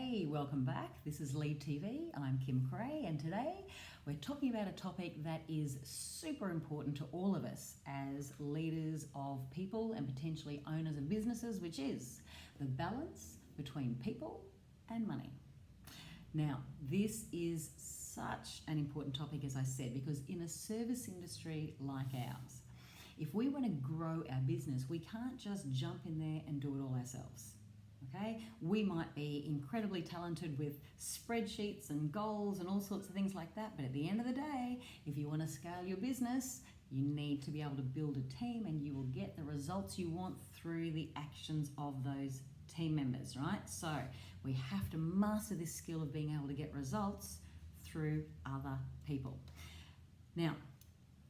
Hey, welcome back. This is Lead TV. I'm Kim Krey, and today we're talking about a topic that is super important to all of us as leaders of people and potentially owners of businesses, which is the balance between people and money. Now, this is such an important topic, as I said, because in a service industry like ours, if we want to grow our business, we can't just jump in there and do it all ourselves. Okay, we might be incredibly talented with spreadsheets and goals and all sorts of things like that, but at the end of the day, if you want to scale your business, you need to be able to build a team, and you will get the results you want through the actions of those team members, right? So we have to master this skill of being able to get results through other people. Now,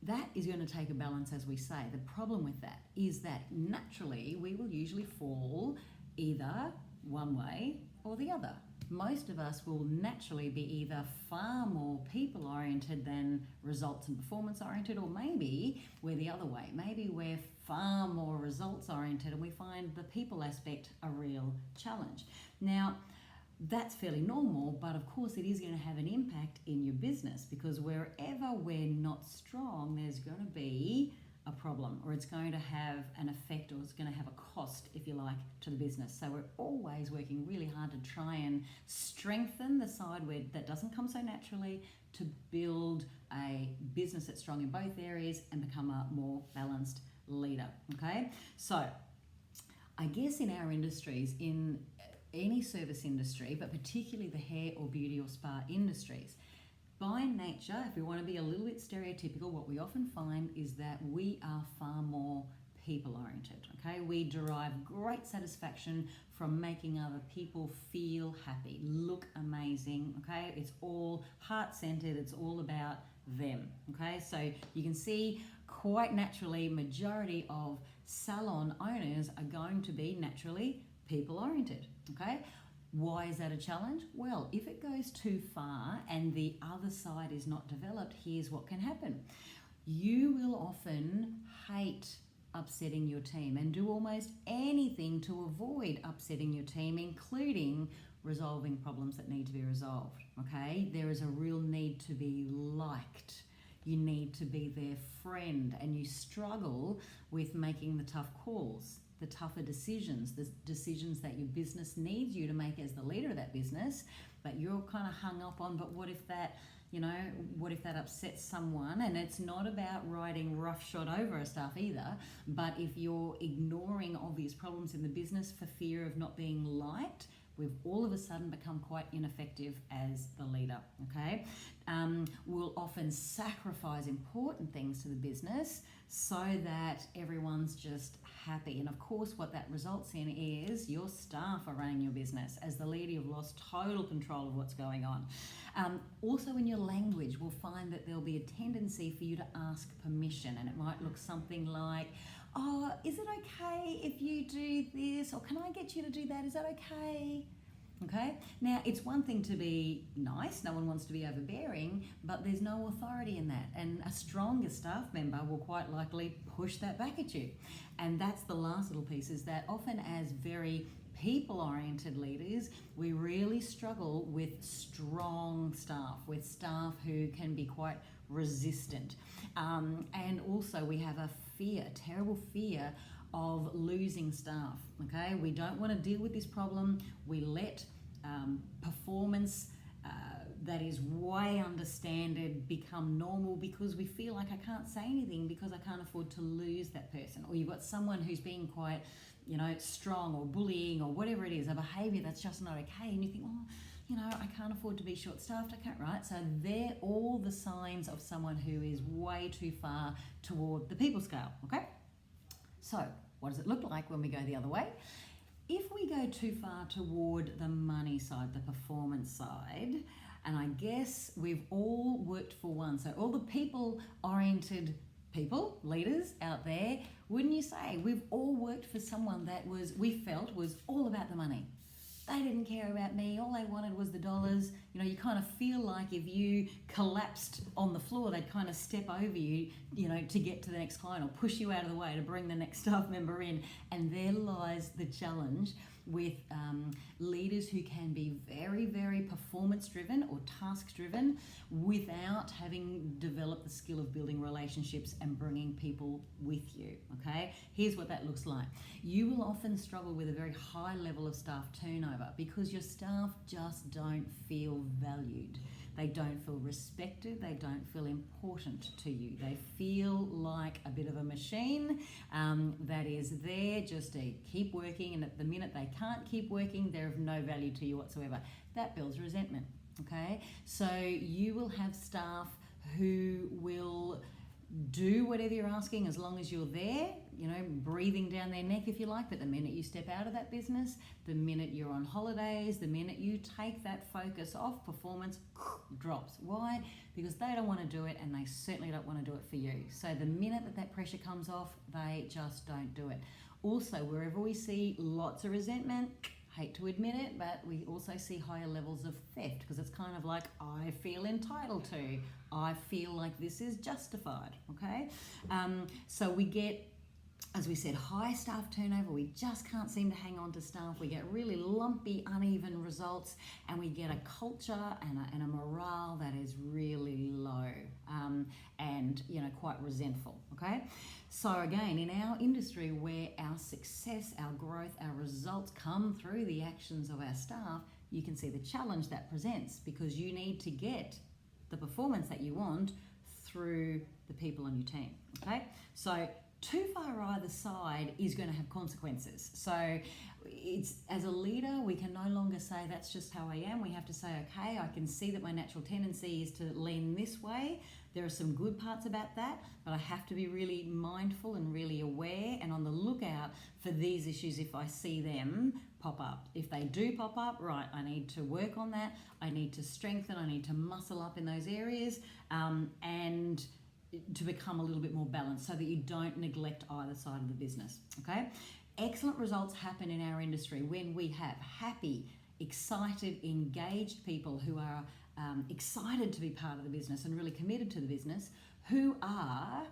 that is going to take a balance, as we say. The problem with that is that naturally we will usually fall either one way or the other. Most of us will naturally be either far more people-oriented than results and performance-oriented, or maybe we're the other way. Maybe we're far more results-oriented and we find the people aspect a real challenge. Now, that's fairly normal, but of course it is going to have an impact in your business, because wherever we're not strong, there's going to be a problem, or it's going to have an effect, or it's going to have a cost, if you like, to the business. So we're always working really hard to try and strengthen the side where that doesn't come so naturally, to build a business that's strong in both areas and become a more balanced leader. Okay, so I guess in our industries, in any service industry, but particularly the hair or beauty or spa industries, by nature, if we want to be a little bit stereotypical, what we often find is that we are far more people-oriented, okay? We derive great satisfaction from making other people feel happy, look amazing, okay? It's all heart-centered, it's all about them, okay? So you can see quite naturally, majority of salon owners are going to be naturally people-oriented, okay? Why is that a challenge? Well, if it goes too far and the other side is not developed, here's what can happen. You will often hate upsetting your team and do almost anything to avoid upsetting your team, including resolving problems that need to be resolved, okay? There is a real need to be liked. You need to be their friend, and you struggle with making the tough calls, the tougher decisions, the decisions that your business needs you to make as the leader of that business, but you're kind of hung up on, but what if that, what if that upsets someone? And it's not about riding roughshod over stuff either, but if you're ignoring obvious problems in the business for fear of not being liked, we've all of a sudden become quite ineffective as the leader, okay? We'll often sacrifice important things to the business so that everyone's just happy. And of course, what that results in is your staff are running your business. As the leader, you've lost total control of what's going on. Also in your language, we'll find that there'll be a tendency for you to ask permission, and it might look something like, oh, is it okay if you do this? Or can I get you to do that? Is that okay? Okay, now it's one thing to be nice, no one wants to be overbearing, but there's no authority in that, and a stronger staff member will quite likely push that back at you. And that's the last little piece, is that often as very people-oriented leaders, we really struggle with strong staff, with staff who can be quite resistant. And also we have a fear, terrible fear of losing staff, okay? We don't want to deal with this problem. We let performance that is way understanded become normal, because we feel like I can't say anything because I can't afford to lose that person. Or you've got someone who's being quite, strong or bullying or whatever it is, a behavior that's just not okay, and you think, I can't afford to be short-staffed, I can't, right? So they're all the signs of someone who is way too far toward the people scale, okay? So what does it look like when we go the other way? If we go too far toward the money side, the performance side, and I guess we've all worked for one, so all the people-oriented people, leaders out there, wouldn't you say, we've all worked for someone that we felt was all about the money. They didn't care about me, all they wanted was the dollars. you kind of feel like if you collapsed on the floor, they'd kind of step over you, to get to the next client or push you out of the way to bring the next staff member in. And there lies the challenge with leaders who can be very, very performance driven or task driven without having developed the skill of building relationships and bringing people with you. Okay, here's what that looks like. You will often struggle with a very high level of staff turnover because your staff just don't feel valued. They don't feel respected. They don't feel important to you. They feel like a bit of a machine that is there just to keep working, and at the minute they can't keep working, they're of no value to you whatsoever. That builds resentment, okay? So you will have staff who will do whatever you're asking as long as you're there, breathing down their neck if you like, but the minute you step out of that business, the minute you're on holidays, the minute you take that focus off, performance drops. Why? Because they don't want to do it, and they certainly don't want to do it for you. So the minute that pressure comes off, they just don't do it. Also, wherever we see lots of resentment, hate to admit it, but we also see higher levels of theft, because it's kind of like, I feel entitled to, I feel like this is justified, okay? So we get, as we said, high staff turnover. We just can't seem to hang on to staff. We get really lumpy, uneven results, and we get a culture and a morale that is really low and quite resentful, okay? So again, in our industry where our success, our growth, our results come through the actions of our staff, you can see the challenge that presents, because you need to get the performance that you want through the people on your team, okay? So too far either side is going to have consequences. So it's, as a leader, we can no longer say that's just how I am. We have to say, okay, I can see that my natural tendency is to lean this way. There are some good parts about that, but I have to be really mindful and really aware and on the lookout for these issues if I see them pop up. If they do pop up, right, I need to work on that. I need to strengthen, I need to muscle up in those areas, and to become a little bit more balanced so that you don't neglect either side of the business, okay? Excellent results happen in our industry when we have happy, excited, engaged people who are excited to be part of the business and really committed to the business, who are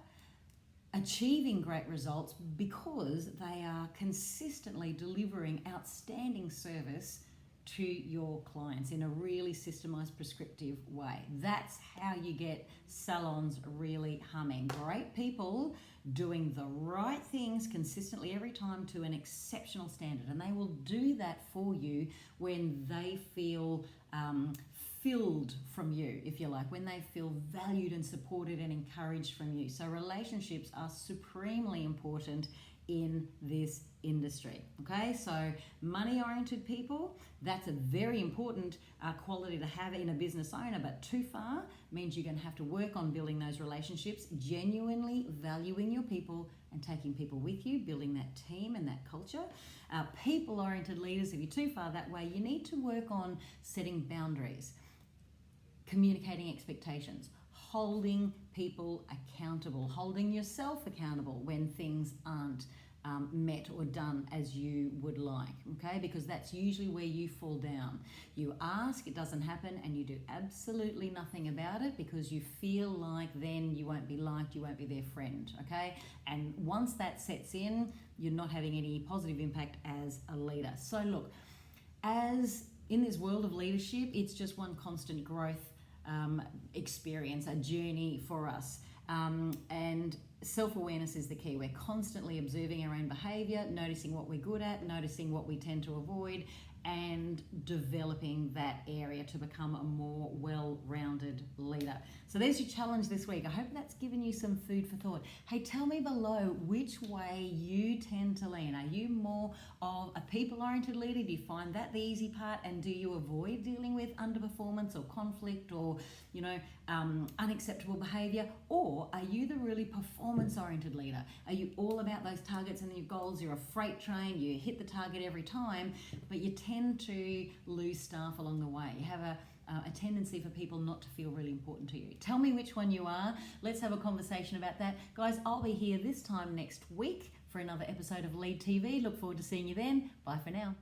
achieving great results because they are consistently delivering outstanding service to your clients in a really systemized, prescriptive way. That's how you get salons really humming. Great people doing the right things consistently every time to an exceptional standard, and they will do that for you when they feel filled from you, if you like, when they feel valued and supported and encouraged from you. So relationships are supremely important in this industry, okay? So money-oriented people, that's a very important quality to have in a business owner, but too far means you're going to have to work on building those relationships, genuinely valuing your people and taking people with you, building that team and that culture. People-oriented leaders, if you're too far that way, you need to work on setting boundaries, communicating expectations, holding people accountable, holding yourself accountable when things aren't met or done as you would like, okay? Because that's usually where you fall down. You ask, it doesn't happen, and you do absolutely nothing about it because you feel like then you won't be liked, you won't be their friend, okay? And once that sets in, you're not having any positive impact as a leader. So look, as in this world of leadership, it's just one constant growth experience, a journey for us. And self-awareness is the key. We're constantly observing our own behaviour, noticing what we're good at, noticing what we tend to avoid, and developing that area to become a more well-rounded leader. So there's your challenge this week. I hope that's given you some food for thought. Hey, tell me below which way you tend to lean. Are you more of a people-oriented leader? Do you find that the easy part? And do you avoid dealing with underperformance or conflict or, unacceptable behaviour? Or are you the really performance-oriented leader? Are you all about those targets and your goals? You're a freight train, you hit the target every time, but you tend to lose staff along the way. You have a tendency for people not to feel really important to you. Tell me which one you are. Let's have a conversation about that. Guys, I'll be here this time next week for another episode of Lead TV. Look forward to seeing you then. Bye for now.